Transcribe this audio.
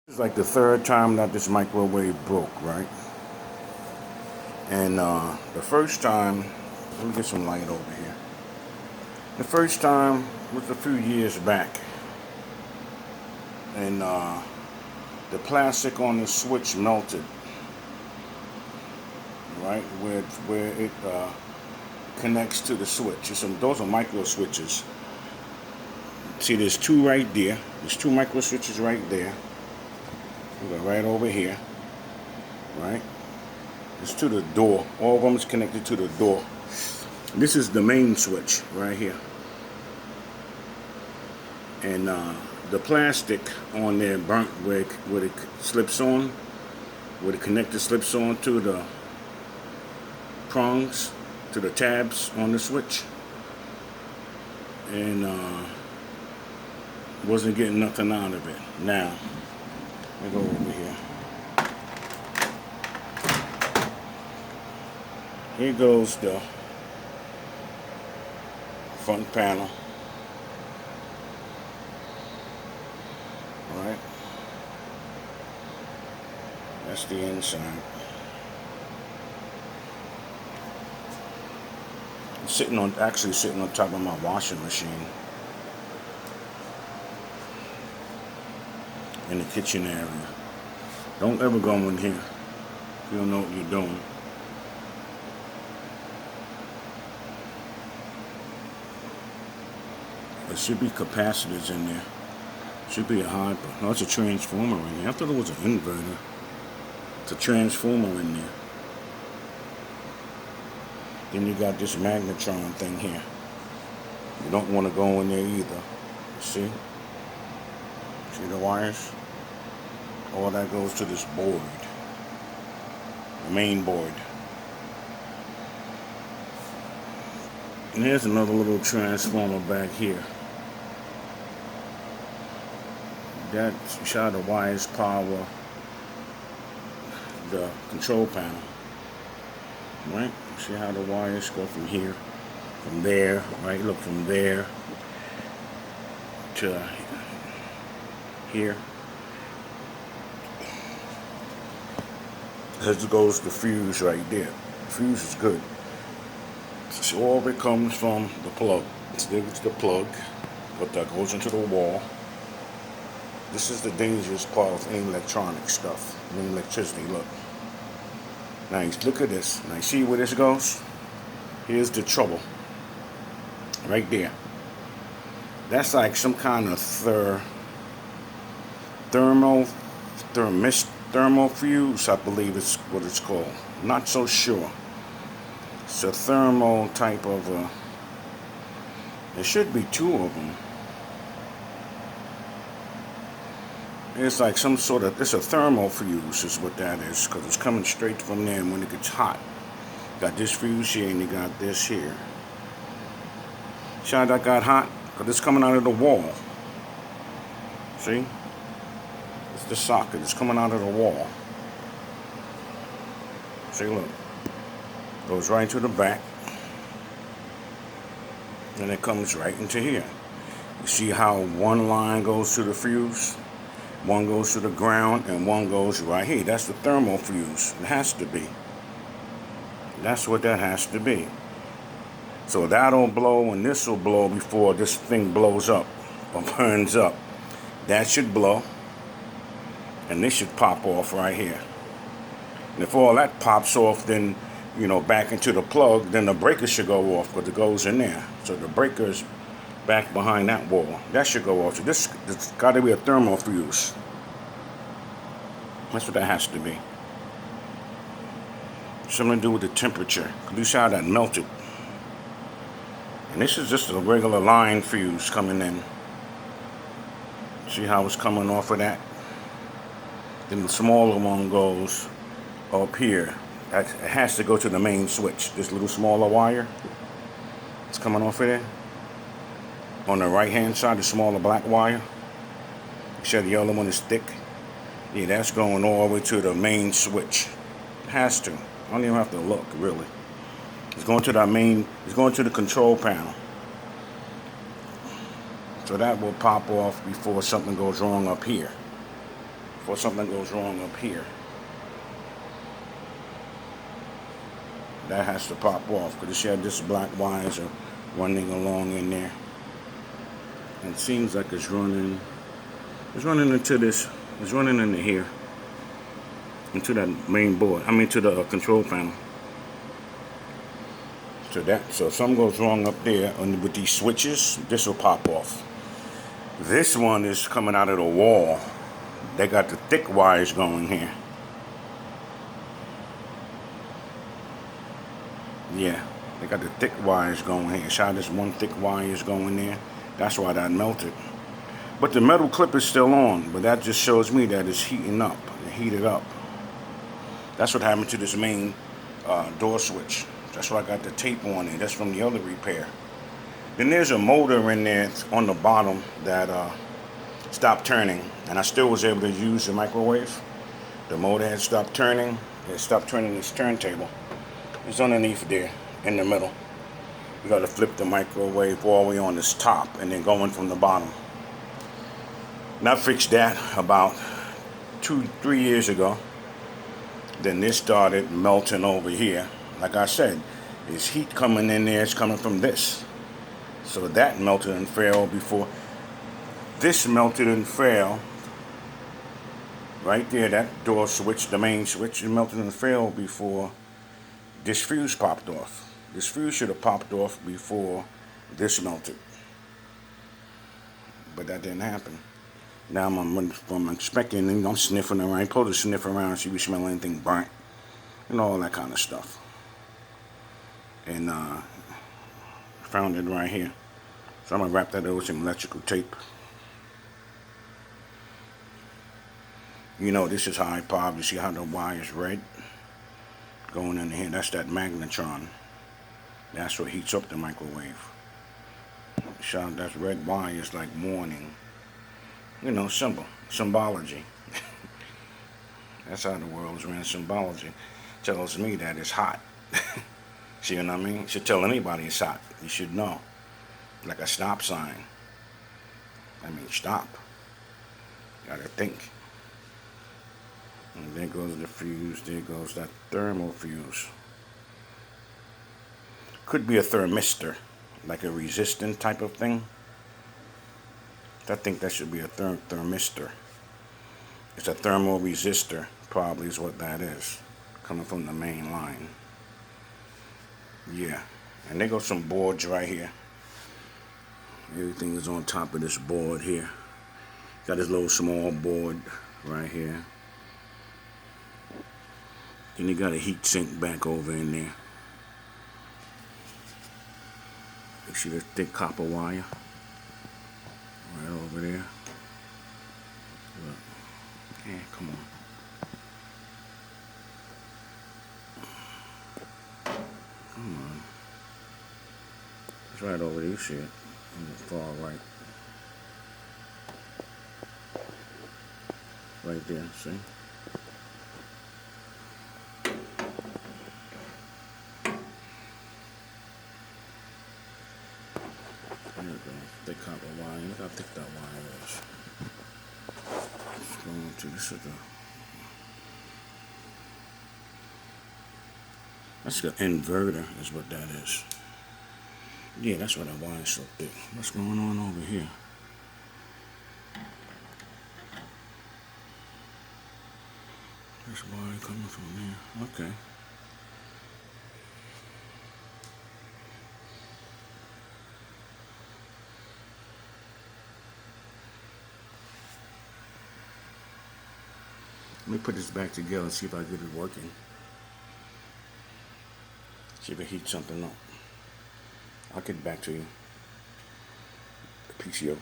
It's like the third time that this microwave broke, right? And the first time, let me get some light over here. The first time was a few years back, and the plastic on the switch melted, right, where it connects to the switch. Those are micro switches. See, there's two right there. There's two micro switches right there. We go right over here, right? It's to the door. All of them is connected to the door. This is the main switch right here. And the plastic on there burnt where it slips on, where the connector slips on to the prongs, to the tabs on the switch. And wasn't getting nothing out of it. Now, let me go over here. Here goes the front panel. Alright. That's the inside. I'm actually sitting on top of my washing machine in the kitchen area. Don't ever go in here if you don't know what you're doing. There should be capacitors in there. Should be a high. No, it's a transformer in there. I thought it was an inverter. It's a transformer in there. Then you got this magnetron thing here. You don't want to go in there either. See? See the wires? All that goes to this board. The main board. And here's another little transformer back here. That's how the wires power the control panel. Right? See how the wires go from here, from there, right? Look, from there to here. As goes the fuse right there. The fuse is good. So all of it comes from the plug. It's the plug, but that goes into the wall. This is the dangerous part of any electronic stuff, any electricity. Look. Nice. Look at this. Now, see where this goes? Here's the trouble. Right there. That's like some kind of thermal fuse, I believe is what it's called. Not so sure. It's a thermal type of there should be two of them. It's like some sort of, it's a thermal fuse is what that is, because it's coming straight from there. And when it gets hot, got this fuse here and you got this here. See how that got hot? Because it's coming out of the wall. See? It's the socket. It's coming out of the wall. See, look. Goes right to the back. And it comes right into here. You see how one line goes to the fuse? One goes to the ground and one goes right here. That's the thermal fuse. It has to be. That's what that has to be. So that'll blow and this will blow before this thing blows up or burns up. That should blow. And this should pop off right here. And if all that pops off, then, you know, back into the plug, then the breaker should go off because it goes in there. So the breaker's back behind that wall. That should go off. So this got to be a thermal fuse. That's what that has to be. Something to do with the temperature. You see how that melted. And this is just a regular line fuse coming in. See how it's coming off of that? Then the smaller one goes up here. It has to go to the main switch. This little smaller wire. It's coming off of there. On the right hand side, the smaller black wire. You said the other one is thick. Yeah, that's going all the way to the main switch. It has to. I don't even have to look, really. It's going to that it's going to the control panel. So that will pop off before something goes wrong up here. before something goes wrong up here. That has to pop off because you have this black wires are running along in there. And it seems like it's running into this, it's running into here, into that main board, to the control panel. So if something goes wrong up there with these switches, this will pop off. This one is coming out of the wall. They got the thick wires going here. Yeah, they got the thick wires going here. Shot this one thick wire is going there. That's why that melted. But the metal clip is still on. But that just shows me that it's heating up. It heated up. That's what happened to this main door switch. That's why I got the tape on it. That's from the other repair. Then there's a motor in there on the bottom that stopped turning. And I still was able to use the microwave. The motor had stopped turning. It stopped turning this turntable. It's underneath there in the middle. You got to flip the microwave all the way on this top and then go in from the bottom. And I fixed that about 2-3 years ago. Then this started melting over here. Like I said, there's heat coming in there. It's coming from this. So that melted and fell before. This melted and fell. Right there, that door switch, the main switch, it melted and fell before this fuse popped off. This fuse should have popped off before this melted. But that didn't happen. Now I'm inspecting and I'm sniffing around. I'm supposed to sniff around and see if we smell anything burnt. And all that kind of stuff. And found it right here. So I'm going to wrap that over with some electrical tape. You know, this is high power. You see how the wire is red? Going in here. That's that magnetron. That's what heats up the microwave. So that's red wire is like warning. You know, symbology. That's how the world's ran. Symbology tells me that it's hot. See what I mean? It should tell anybody it's hot. You should know. Like a stop sign. Stop. Gotta think. And there goes the fuse. There goes that thermal fuse. Could be a thermistor, like a resistant type of thing. I think that should be a thermistor. It's a thermal resistor, probably is what that is, coming from the main line. Yeah, and there goes some boards right here. Everything is on top of this board here. Got this little small board right here. And you got a heat sink back over in there. You see the thick copper wire? Right over there. Look. Yeah, come on. Come on. It's right over there. You see it on the far right. Right there, see? There it goes. Thick copper wire. Look how thick that wire is. It's going to this is that's the inverter is what that is. Yeah, that's why that wire is so thick. What's going on over here? This wire coming from there. Okay. Let me put this back together and see if I get it working. See if it heats something up. I'll get back to you. PCO.